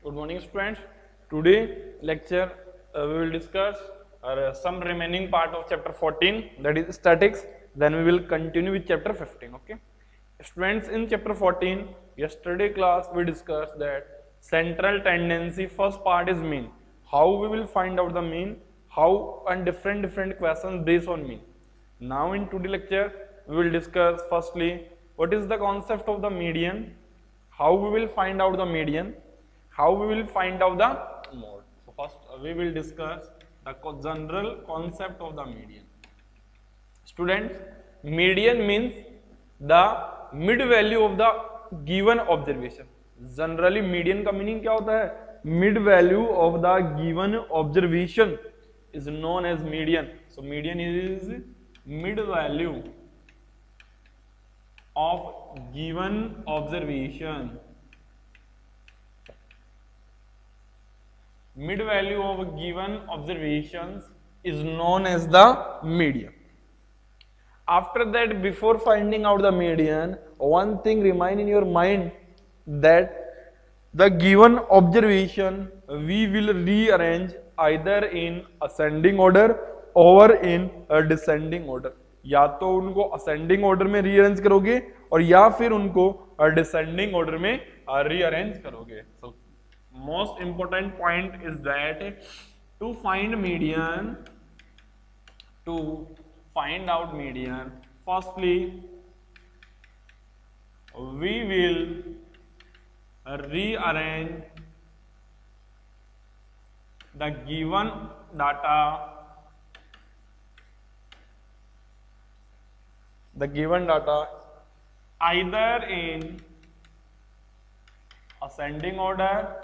Good morning, students. Today lecture we will discuss some remaining part of chapter 14, that is statics. Then we will continue with chapter 15. Okay, students, in chapter 14, yesterday class we discussed that central tendency. First part is mean. How we will find out the mean? How and different questions based on mean. Now in today lecture we will discuss firstly what is the concept of the median, how we will find out the median, how we will find out the mode. So first we will discuss the general concept of the median. Students, median means the mid value of the given observation. Generally median का meaning क्या होता है? Mid value of the given observation is known as median. So median is mid value of given observation. Mid value of given observations is known as the median. After that, before finding out the median, one thing remain in your mind, that the given observation we will rearrange either in ascending order or in a descending order. या तो उनको ascending order में rearrange करोगे और या फिर उनको descending order में rearrange करोगे. So most important point is that to find median, to find out median, firstly we will rearrange the given data, either in ascending order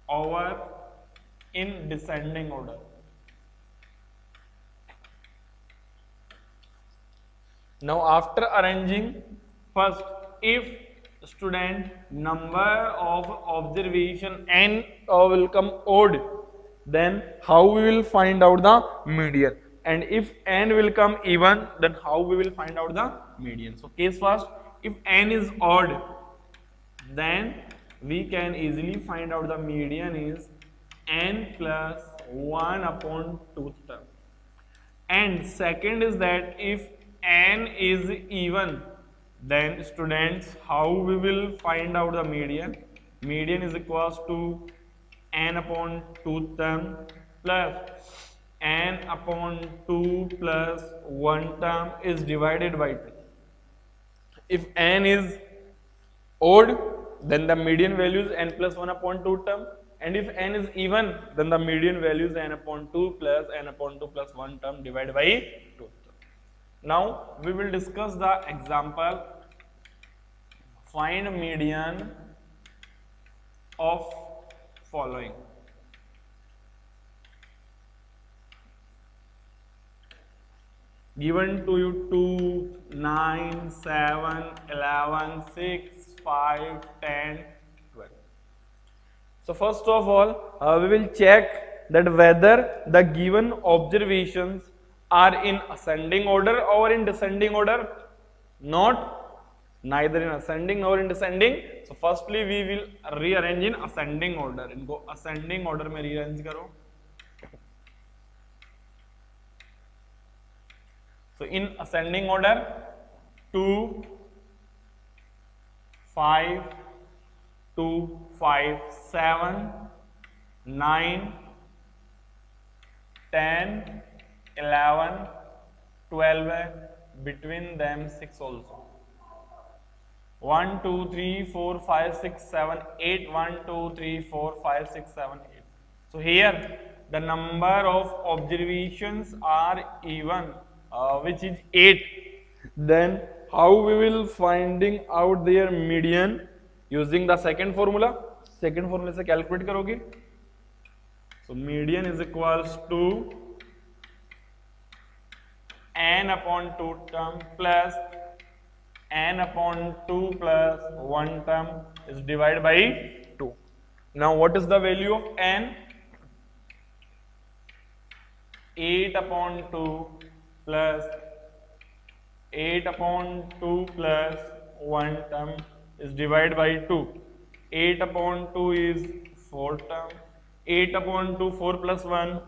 or in descending order. Now after arranging, first if student number of observation n will come odd, then how we will find out the median, and if n will come even, then how we will find out the median. So case first, if n is odd, then we can easily find out the median is n plus 1 upon 2 term. And second is that if n is even, then students, how we will find out the median? Median is equals to n upon 2 term plus n upon 2 plus 1 term is divided by 2. If n is odd, then the median value is n plus 1 upon 2 term, and if n is even, then the median value is n upon 2 plus n upon 2 plus 1 term divided by 2. Now we will discuss the example. Find median of following. Given to you 2, 9, 7, 11, 6, 5, 10, 12. So first of all, we will check that whether the given observations are in ascending order or in descending order. Neither in ascending nor in descending. So firstly we will rearrange in ascending order. इनको ascending order में rearrange करो. So in ascending order, 2, 5, 2, 5, 7, 9, 10, 11, 12, between them 6 also. 1, 2, 3, 4, 5, 6, 7, 8, 1, 2, 3, 4, 5, 6, 7, 8. So here the number of observations are even, which is 8. Then how we will finding out their median? Using the second formula. Second formula से calculate करोगे. So median is equals to n upon 2 term plus n upon 2 plus 1 term is divided by 2. Now what is the value of n? 8 upon 2 plus 8 upon 2 plus one term is divided by 2. 8 upon 2 is 4 term. 8 upon 2, 4 plus 1,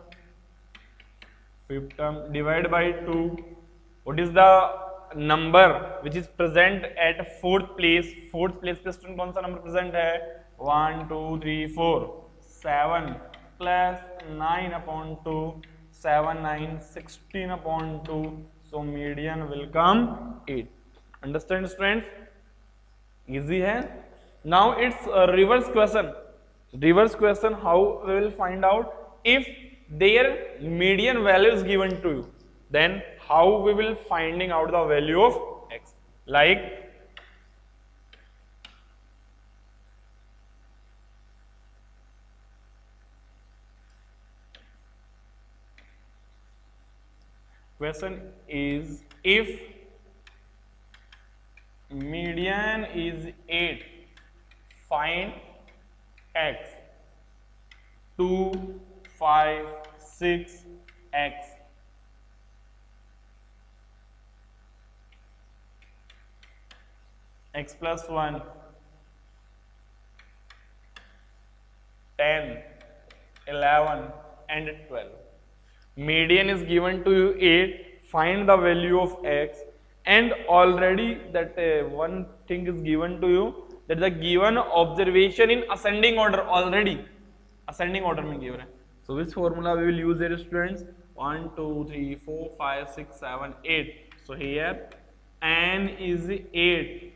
fifth term, divided by 2. What is the number which is present at fourth place? Fourth place पे student कौन सा number present है? 1 2 3 4 7 plus 9 upon 2, 7 9 16 upon 2. So median will come 8. Understand students? Easy है. Now it's a reverse question. Reverse question, how we will find out if their median value is given to you, then how we will finding out the value of x? Like question is, if median is 8, find x. 2 5 6 x. X plus 1 10 11 and 12. Median is given to you 8. Find the value of x, and already that one thing is given to you, that the given observation in ascending order, already ascending order में given है. So which formula we will use here students? 1 2 3 4 5 6 7 8. So here n is 8,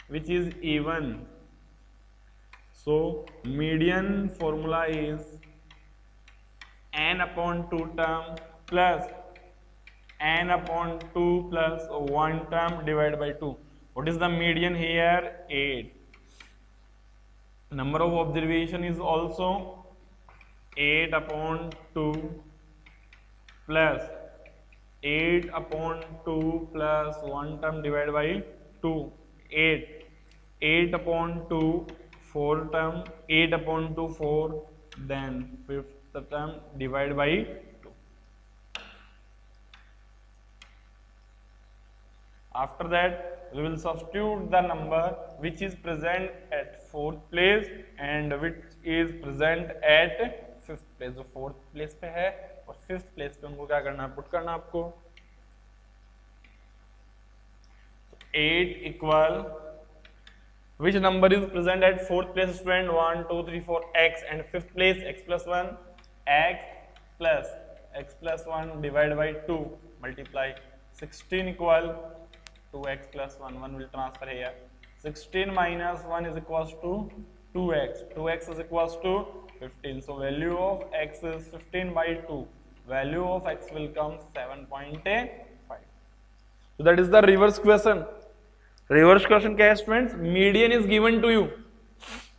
which is even. So median formula is n upon 2 term plus n upon 2 plus 1 term divided by 2. What is the median here? 8. Number of observation is also 8 upon 2 plus 8 upon 2 plus 1 term divided by 2. 8. 8 upon 2, 4 term, 8 upon 2, 4, then 5th term divided by 2. After that, we will substitute the number which is present at 4th place and which is present at 5th place. जो 4th place पे है और 5th place पे उनको क्या करना है? Put करना आपको. 8 equal, which number is present at 4th place student? 1 2 3 4 x, and 5th place x plus 1, x plus 1 divided by 2, multiply 16 equal 2x plus 1, 1 will transfer here. 16 minus 1 is equals to 2x. 2x is equals to 15. So value of x is 15 by 2. Value of x will come 7.5. So that is the reverse question. Reverse question क्या है students? Median is given to you.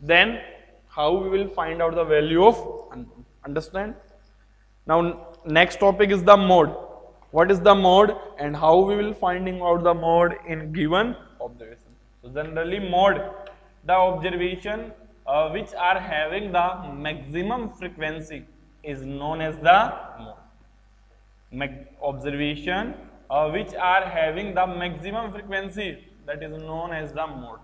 Then how we will find out the value of unknown? Understand? Now next topic is the mode. What is the mode and how we will finding out the mode in given observation? So generally mode, the observation which are having the maximum frequency is known as the mode. Observation which are having the maximum frequency, that is known as the mode.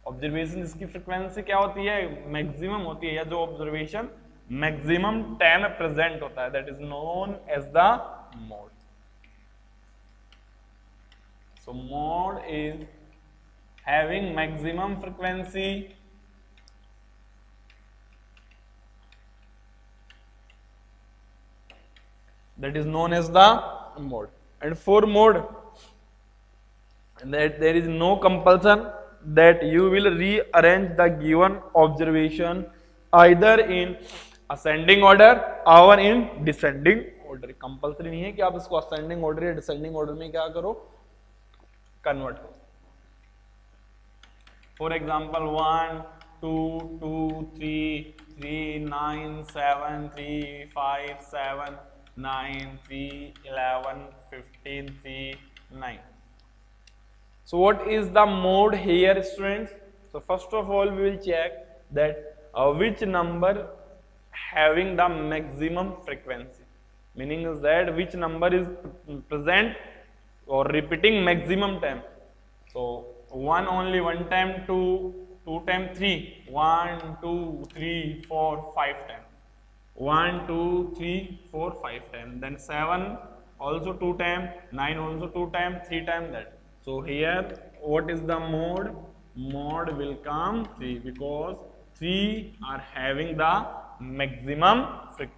Observation जिसकी frequency क्या होती है? Maximum होती है, या जो observation maximum time में present होता है, that is known as the mode. So mode is having maximum frequency that is known as the mode. And for mode, that there is no compulsion that you will rearrange the given observation either in ascending order or in descending order. Compulsory नहीं है कि आप इसको ascending order या descending order में क्या करो, convert करो. For example, 1 2 2 3 3 9 7 3 5 7 9 3 11 15 3 9. So what is the mode here students? So first of all we will check that which number having the maximum frequency, meaning is that which number is present or repeating maximum time. So 1 only, 1 time 2, 2 time 3, 1 2 3 4 5 10, 1 2 3 4 5 10, then 7 also 2 time, 9 also 2 time, 3 time that. So here what is the mode? Mode will come 3 because 3 are having the maximum frequency.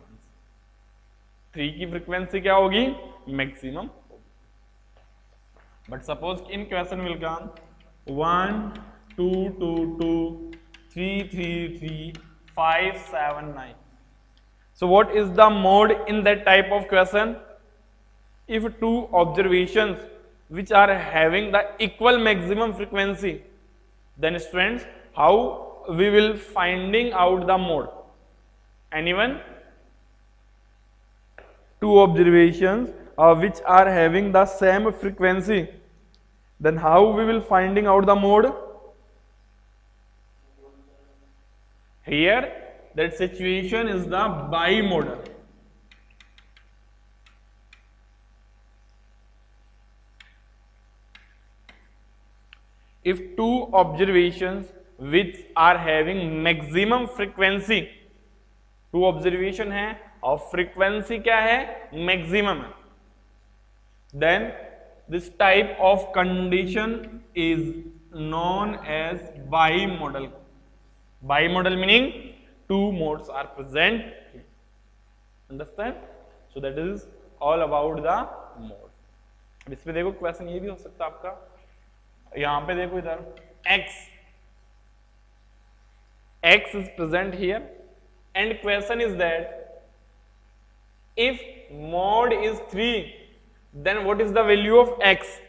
3 की frequency क्या होगी? Maximum. But suppose in question will come 1 2 2 2 3 3 3 5 7 9. So what is the mode in that type of question? If two observations which are having the equal maximum frequency, then students, how we will finding out the mode? Anyone? Two observations which are having the same frequency, then how we will finding out the mode? Here that situation is the bimodal. If two observations which are having maximum frequency, two observation है और frequency क्या है? Maximum है, then this type of condition is known as bimodal. Bimodal meaning two modes are present. Understand? So that is all about the mode. अब इस पे देखो question ये भी हो सकता है आपका, यहां पे देखो इधर x is present here and question is that if mode is 3, then what is the value of x?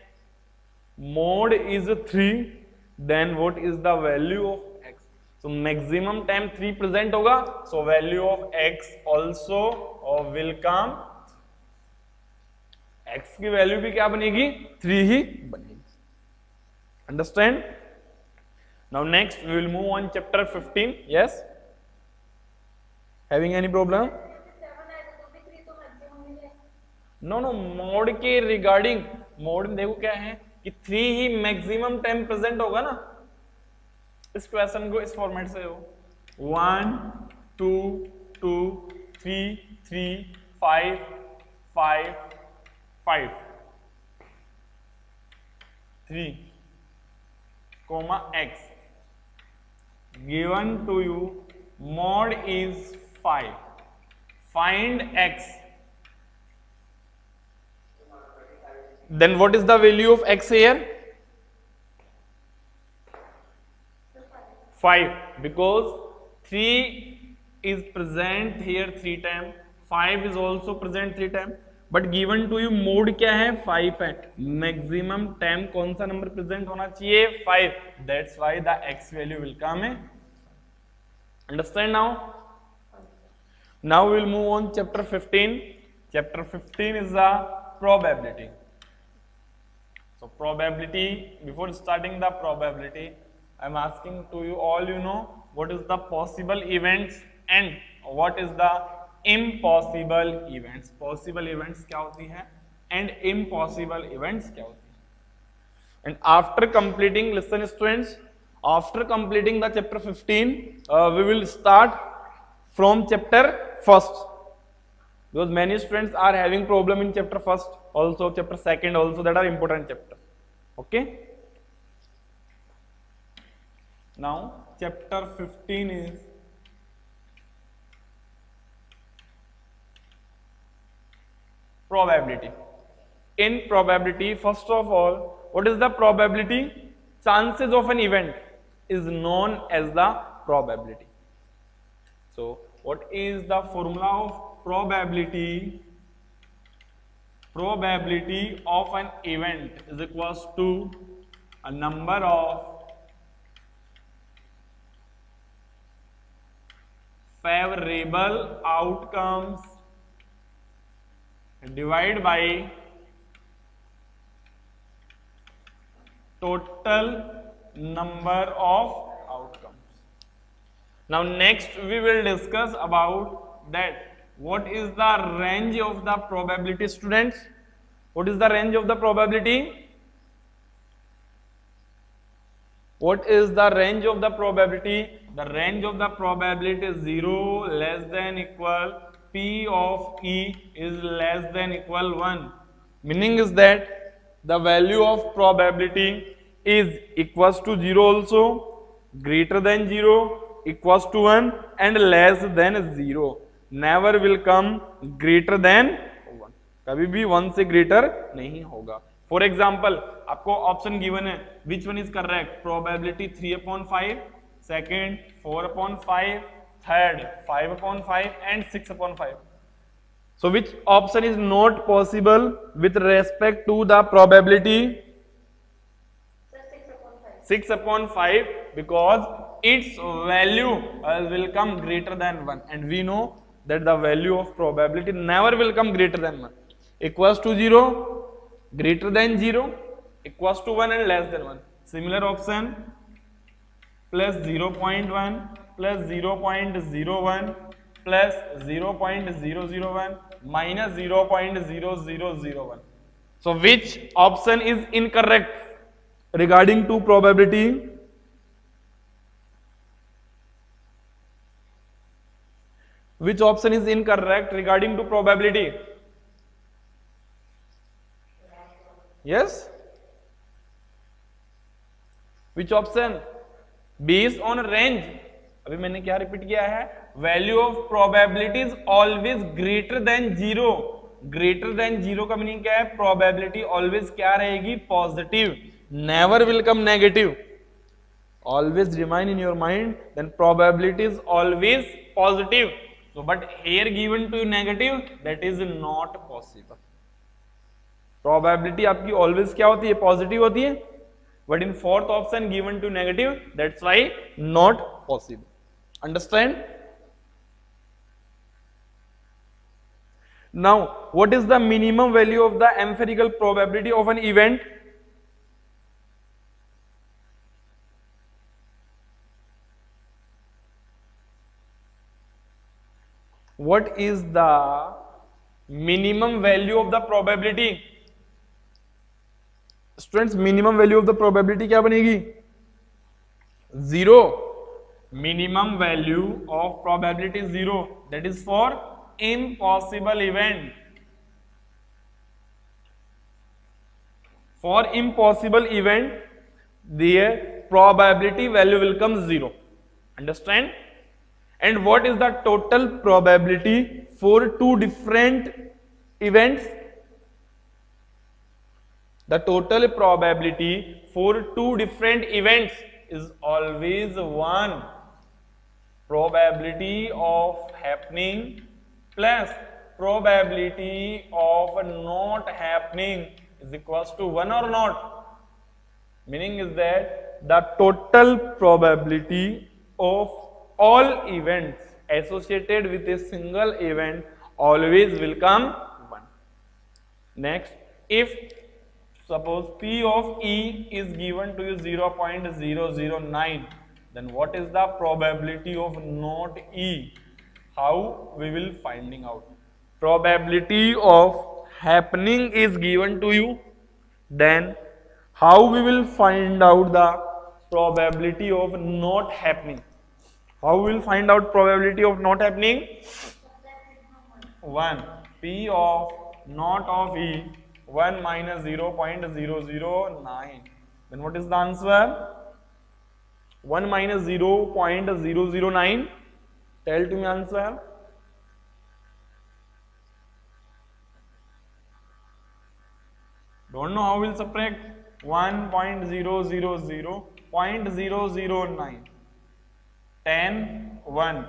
Mode is 3, then what is the value of x? So maximum time 3 present होगा, so value of x also will come, x की value भी क्या बनेगी? 3 ही बनेगी. Understand? Now next we will move on chapter 15. Yes? Having any problem? No, mode के regarding, mode में देखो क्या है कि 3 ही maximum time present होगा ना. इस क्वेश्चन को इस फॉर्मेट से हो 1 2 2 3 3 5 5 5 3 comma x given to you, mode is 5, find x, then what is the value of x here? 5, because 3 is present here 3 times, 5 is also present 3 times, but given to you mode क्या है? 5 है. Maximum time कौन सा number present होना चाहिए? 5. That's why the x value will come है. Understand now? Now we will move on chapter 15. Chapter 15 is the probability. So probability, before starting the probability, I am asking to you all, you know what is the possible events and what is the impossible events. Possible events क्या होती है and impossible events क्या होती है. And after completing, listen students, after completing the chapter 15, we will start from chapter 1st, because many students are having problem in chapter 1st also, chapter 2nd also, that are important chapter. Okay, now chapter 15 is probability. In probability, first of all, what is the probability? Chances of an event is known as the probability. So what is the formula of probability? Probability of an event is equals to a number of favorable outcomes divided by total number of outcomes. Now next we will discuss about that what is the range of the probability, students. What is the range of the probability? What is the range of the probability? The range of the probability is 0 less than equal P of E is less than equal 1. Meaning is that the value of probability is equals to 0 also, greater than 0, equals to 1 and less than 0. Never will come greater than 1. कभी भी 1 से greater नहीं होगा. For example आपको option given है, which one is correct? Probability 3/5, second 4/5, third 5/5 and 6/5. So which option is not possible with respect to the probability? 6/5, because its value will come greater than 1, and we know that the value of probability never will come greater than 1. Equals to 0, greater than 0, equals to 1 and less than 1. Similar option, plus 0.1 plus 0.01 plus 0.001 minus 0.0001. So which option is incorrect regarding to probability? Which option is incorrect regarding to probability? Yes? Which option? Based on range. अभी मैंने क्या repeat किया है? Value of probability is always greater than 0. Greater than 0 का meaning क्या है? Probability always क्या रहेगी? Positive. Never will come negative. Always remain in your mind, then probability is always positive. So but here given to negative, that is not possible. Probability आपकी always क्या होती है? Positive होती है. But in fourth option given to negative, that's why not possible. Understand? Now, what is the minimum value of the empirical probability of an event? What is the minimum value of the probability? Students, minimum value of the probability क्या बनेगी? 0. Minimum value of probability is 0. That is for impossible event. For impossible event, their probability value will come 0. Understand? And what is the total probability for two different events? The total probability for two different events is always 1. Probability of happening plus probability of not happening is equals to 1 or not. Meaning is that the total probability of all events associated with a single event always will come 1. Next, if suppose P of E is given to you 0.009, then what is the probability of not E? How we will finding out? Probability of happening is given to you, then how we will find out the probability of not happening? How we will find out probability of not happening? 1. P of not of E, 1 minus 0.009. Then what is the answer? 1 minus 0.009. Tell to me answer. Don't know how we'll subtract 1.000, 0.009. 10, 1,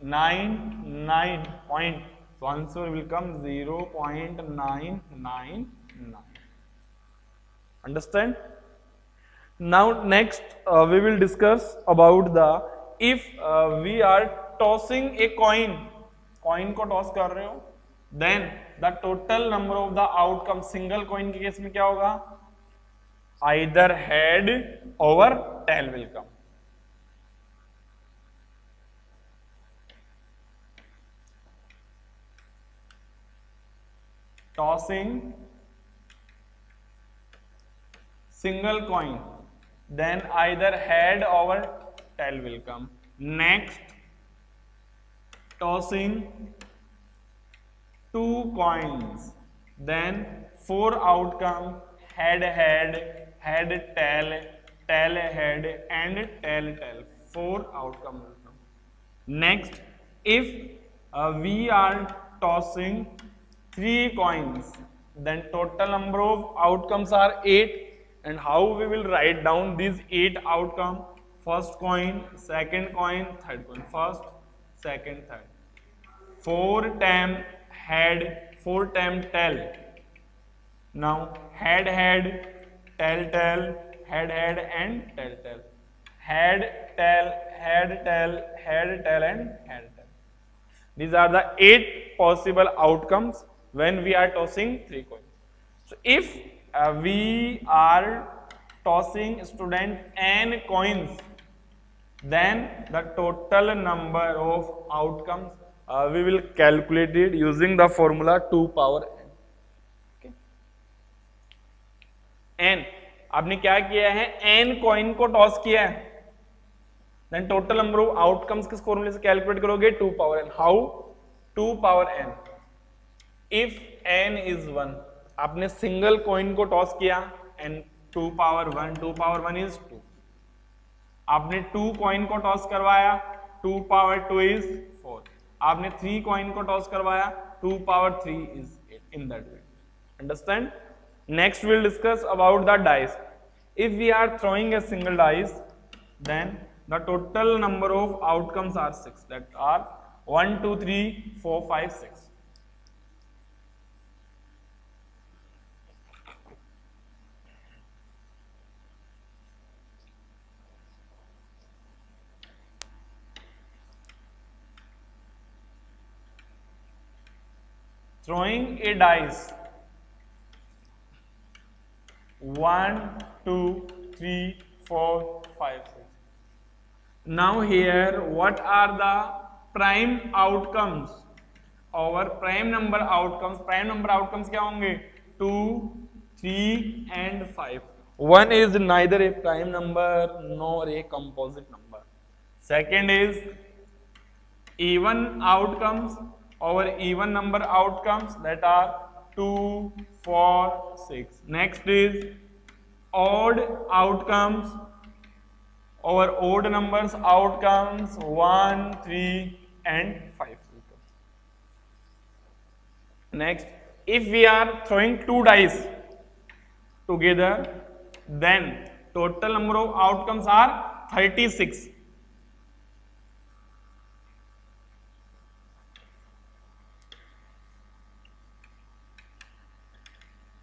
9, 9 point. So answer will come 0.999. Understand? Now next we will discuss about the if we are tossing a coin को toss कर रहे हो, then the total number of the outcome single coin के case में क्या होगा? Either head or tail will come. Tossing single coin, then either head or tail will come. Next, tossing 2 coins, then 4 outcome, head head, head tail, tail head, and tail tail. 4 outcome will come. Next, if we are tossing 3 coins, then total number of outcomes are 8. And how we will write down these 8 outcome? First coin, second coin, third coin. First, second, third. 4 time head, 4 time tail. Now head head, tail tail, head head, and tail tail. Head tail, head tail, head tail, and head tail. These are the 8 possible outcomes when we are tossing 3 coins. So if we are tossing student n coins, then the total number of outcomes we will calculate it using the formula 2 power n. Okay. n आपने क्या किया है, n coin को toss किया है, then total number of outcomes किस फॉर्मूले से कैलकुलेट करोगे, 2 power n. How 2 power n? If n is 1, आपने सिंगल कॉइन को टॉस किया एंड 2 पावर 1, 2 पावर 1 इज 2. आपने 2 कॉइन को टॉस करवाया, 2 पावर 2 इज 4. आपने 3 कॉइन को टॉस करवाया, 2 power 3 is 8. In that way. Understand? Next we'll discuss about the dice. If we are throwing a single dice, then the total number of outcomes are 6. That are 1, 2, 3, 4, 5, 6. Throwing a dice. 1, 2, 3, 4, 5, 6. Now here, what are the prime outcomes? Our prime number outcomes. Prime number outcomes क्या होंगे? 2, 3, and 5. 1 is neither a prime number nor a composite number. Second is even outcomes. Our even number outcomes, that are 2, 4, 6. Next is odd outcomes. Our odd numbers outcomes 1, 3, and 5. Next, if we are throwing 2 dice together, then total number of outcomes are 36.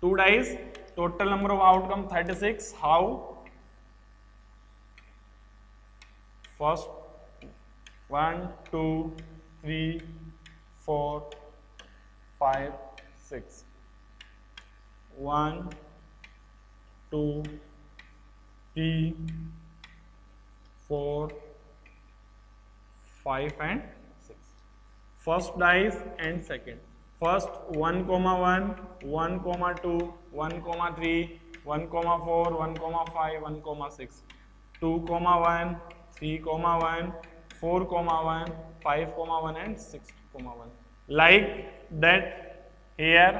Two dice, total number of outcome 36. How? First 1, 2, 3, 4, 5, 6. 1, 2, 3, 4, 5, and 6. First dice and second. First 1, 1, 1, 2, 1, 3, 1, 4, 1, 5, 1, 6, 2, 1, 3, 1, 4, 1, 5, 1, and 6, 1. Like that here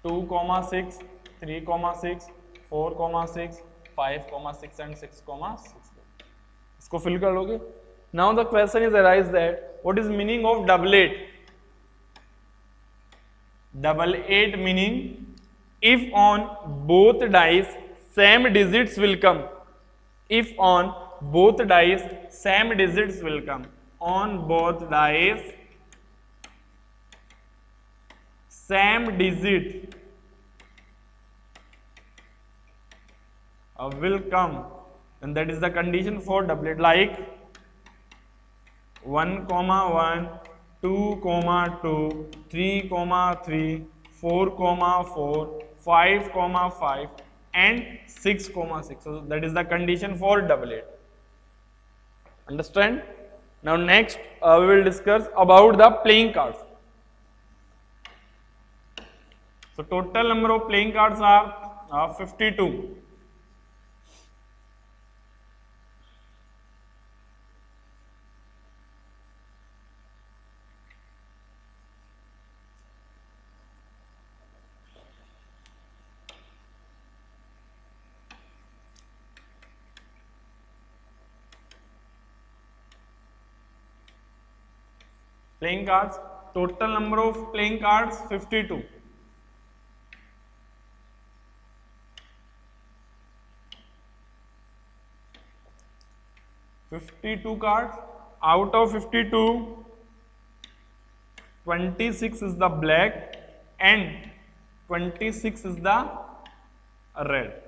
2, 6, 3, 6, 4, 6, 5, 6, and 6, 6. इसको fill कर लोगे. Now the question is arise that what is meaning of doublet? Double 8 meaning if on both dice same digits will come. If on both dice same digits will come. On both dice same digit will come, and that is the condition for doublet. Like 1, 1, 2, 2, 3, 3, 4, 4, 5, 5, and 6, 6. So that is the condition for doublet. Understand? Now next we will discuss about the playing cards. So total number of playing cards are 52. playing cards. Total number of playing cards 52. cards. Out of 52, 26 is the black and 26 is the red.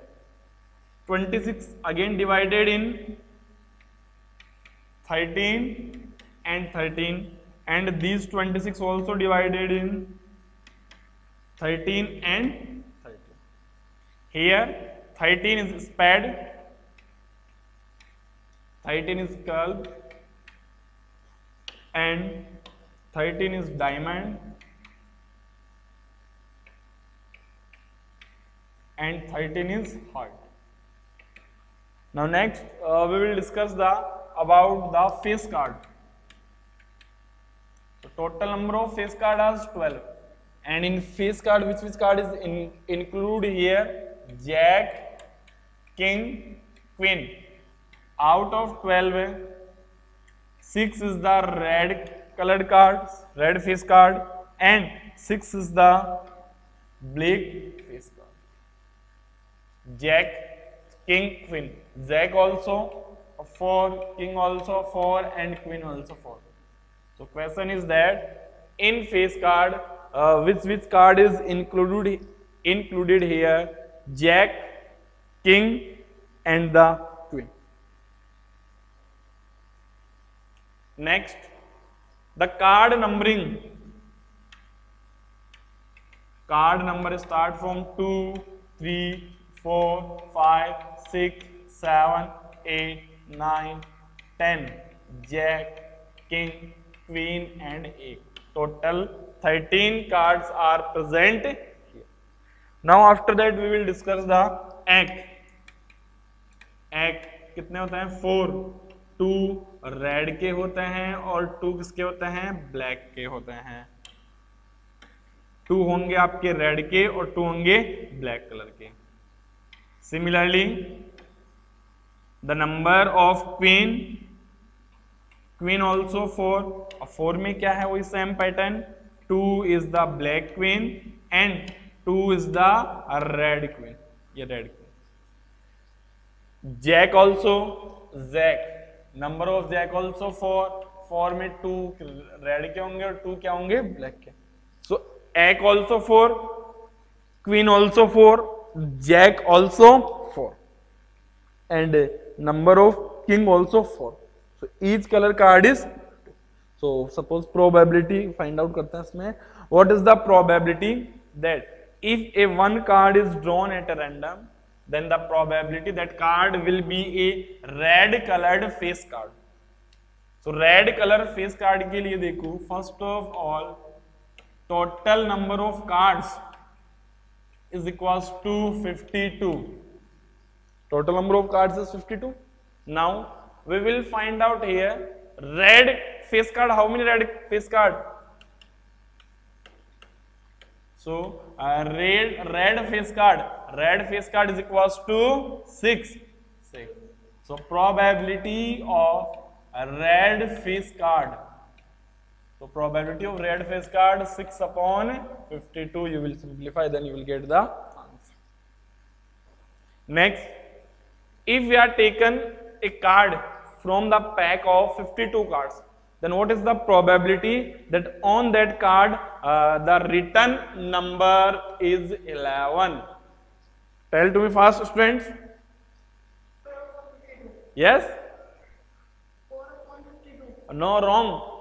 26 again divided in 13 and 13, and these 26 also divided in 13 and 13. Here 13 is spade, 13 is curve, and 13 is diamond, and 13 is heart. Now next we will discuss about the face card. So total number of face card is 12, and in face card which card is include here? Jack, king, queen. Out of 12, 6 is the red colored cards, red face card, and 6 is the black face card. Jack, king, queen. Jack also 4, king also 4, and queen also 4. So question is that in face card, which card is included here? Jack, king, and the queen. Next, the card numbering. Card number start from 2, 3, 4, 5, 6, 7, 8, 9, 10. Jack, king, queen, and 8. Total 13 cards are present here. Now after that we will discuss the egg. Egg कितने होते हैं? 4. 2 red के होते हैं और 2 किसके होते हैं? ब्लैक के होते हैं. 2 होंगे आपके रेड के और 2 होंगे ब्लैक कलर के. Similarly, the number of queen also 4. और 4 में क्या है? वही same pattern. 2 is the black queen and 2 is the red queen. ये red queen. Jack also, Jack. Number of Jack also 4. 4 में 2 रेड के होंगे और 2 क्या होंगे? ब्लैक के. So Jack also 4, queen also 4, Jack also 4, and number of king also 4. So each color card is. So suppose probability find out करते हैं इसमें. What is the probability that if a one card is drawn at a random, then the probability that card will be a red colored face card. So red color face card के लिए देखो, first of all total number of cards is equals to 52. Total number of cards is 52. Now we will find out here red face card. How many red face card? So red face card is equals to 6. So probability of a red face card. So probability of red face card 6 upon 52. You will simplify, then you will get the answer. Next, if we are taken a card from the pack of 52 cards, then what is the probability that on that card the written number is 11? Tell to me fast, students. Yes? No, wrong.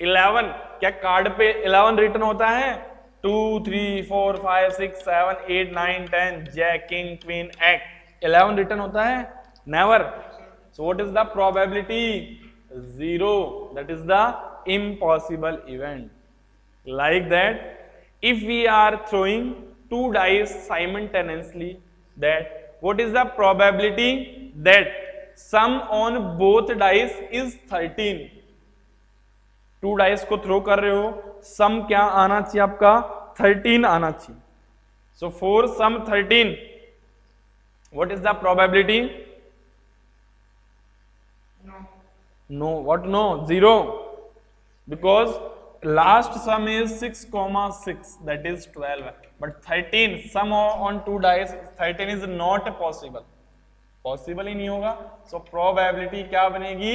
11. क्या card पे 11 return होता है? 2, 3, 4, 5, 6, 7, 8, 9, 10. Jack, king, queen, एक्ट. 11 return होता है? Never. So what is the probability? 0. That is the impossible event. Like that, if we are throwing 2 dice simultaneously, that what is the probability that sum on both dice is 13? 2 dice को throw कर रहे हो, सम क्या आना चाहिए आपका? 13 आना चाहिए. So for sum 13, what is the probability? No. What? No. 0. because last sum is 6,6, that is 12, but 13 sum on 2 dice 13 is not possible, possible ही नहीं होगा. सो प्रोबेबिलिटी क्या बनेगी?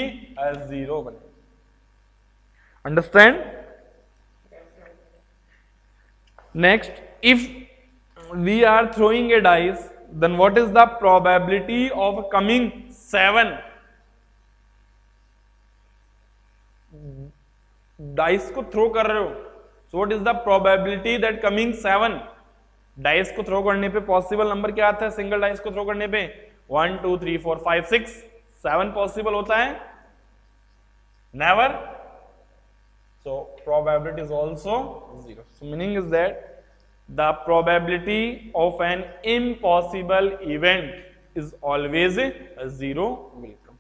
0 बनेगी. Understand? Next, if we are throwing a dice, then what is the probability of coming 7? Dice को throw कर रहे हो, so what is the probability that coming 7? Dice को थ्रो करने पे पॉसिबल नंबर क्या आता है? सिंगल डाइस को थ्रो करने पे 1 2 3 4 5 6 7 पॉसिबल होता है? Never. So probability is also 0. So meaning is that the probability of an impossible event is always 0 will come.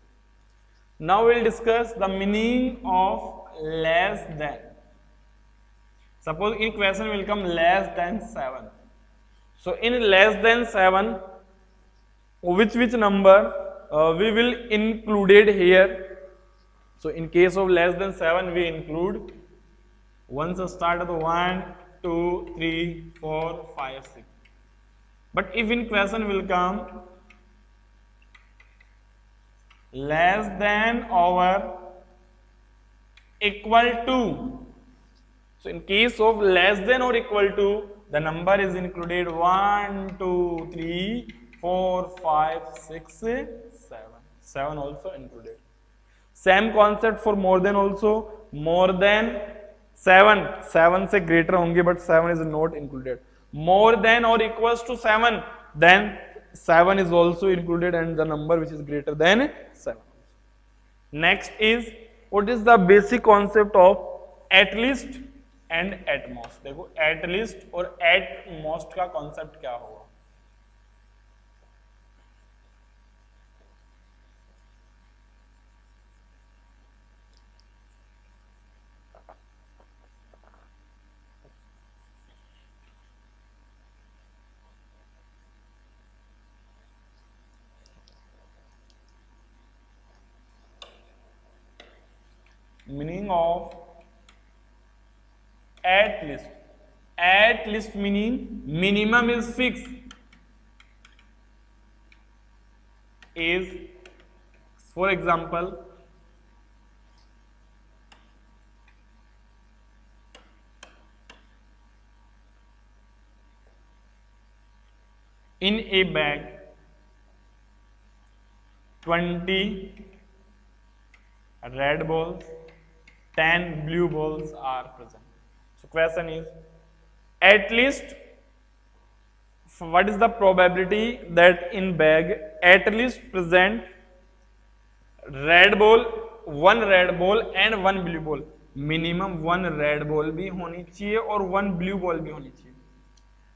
Now we'll discuss the meaning of less than. Suppose in question will come less than 7. So in less than 7, which number we will included here? So in case of less than 7, we include once start with 1 2 3 4 5 6. But if in question will come less than or equal to, so in case of less than or equal to, the number is included 1 2 3 4 5 6 7. 7 also included. Same concept for more than also. More than 7 से greater होंगे, but 7 is not included. More than or equals to 7, then 7 is also included and the number which is greater than 7. Next is, what is the basic concept of at least and at most? देखो at least और at most का concept क्या होगा? Meaning of at least. At least meaning minimum is fixed. Is, for example, in a bag 20 red balls, 10 blue balls are present. So question is, at least what is the probability that in bag at least present red ball, one red ball and one blue ball? Minimum 1 red ball भी होनी चाहिए और 1 blue ball भी होनी चाहिए.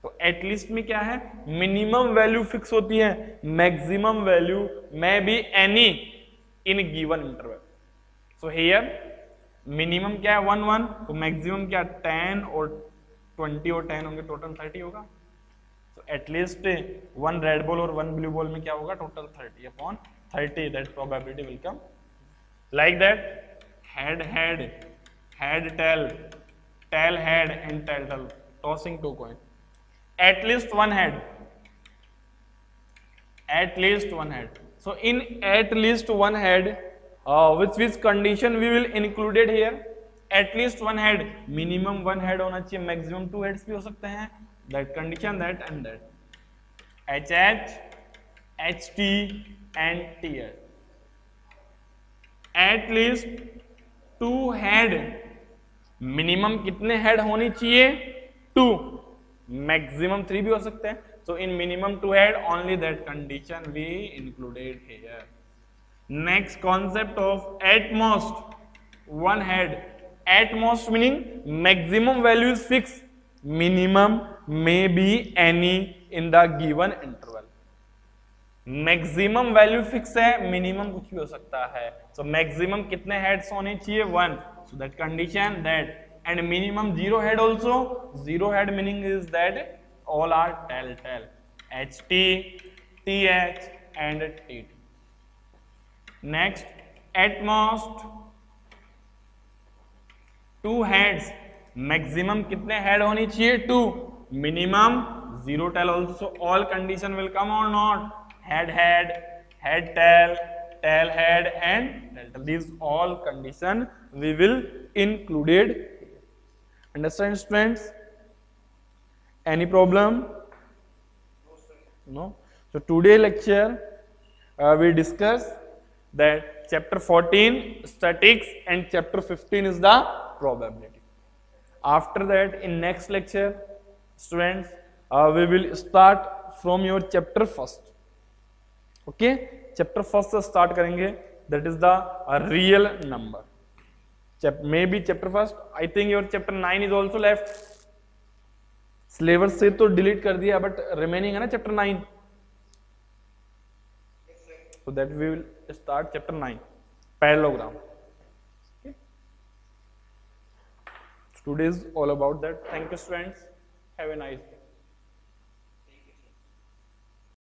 तो at least में क्या है? मिनिमम वैल्यू फिक्स होती है, maximum value may be any in given interval. So here minimum क्या है? 1 1. तो मैक्सिमम क्या? 10 और 20 और 10 होंगे, टोटल 30 होगा. तो एटलीस्ट 1 रेड बॉल और 1 ब्लू बॉल में क्या होगा? Total 30 upon 30. That probability will come like that. Head head, head tail, tail head and tail tail, tossing 2 coin. At least one head, at least one head. So in at least one head, which condition we will included here? At least one head, minimum 1 head होना चाहिए, maximum 2 heads भी हो सकते हैं. That condition, that and that. HH, HT and TH. At least 2 head. Minimum कितने head होनी चाहिए? 2. Maximum 3 भी हो सकते हैं. So in minimum 2 head, only that condition we included here. Next concept of at most 1 head. At most meaning maximum value is fix, minimum may be any in the given interval. Maximum value fix है, मिनिमम कुछ भी हो सकता है. So maximum कितने heads होने चाहिए? 1. So that condition, that, and minimum 0 head also. 0 head meaning is that all are tail. HT, TH and TT. Next, at most 2 heads, maximum कितने हेड होनी चाहिए? 2, minimum 0 tail also. All condition will come or not? Head tail, tail head and tail tail. These all condition we will included. Understand students? Any problem? No. So today lecture we discuss that chapter 14 statics and chapter 15 is the probability. After that, in next lecture, students, we will start from your chapter first. Okay, chapter first से start करेंगे. That is the real number. Maybe chapter first. I think your chapter 9 is also left. Syllabus से तो delete कर दिया, but remaining है ना chapter 9. So that we will start chapter 9, parallelogram. Okay. Today is all about that. Thank you, students. Have a nice day.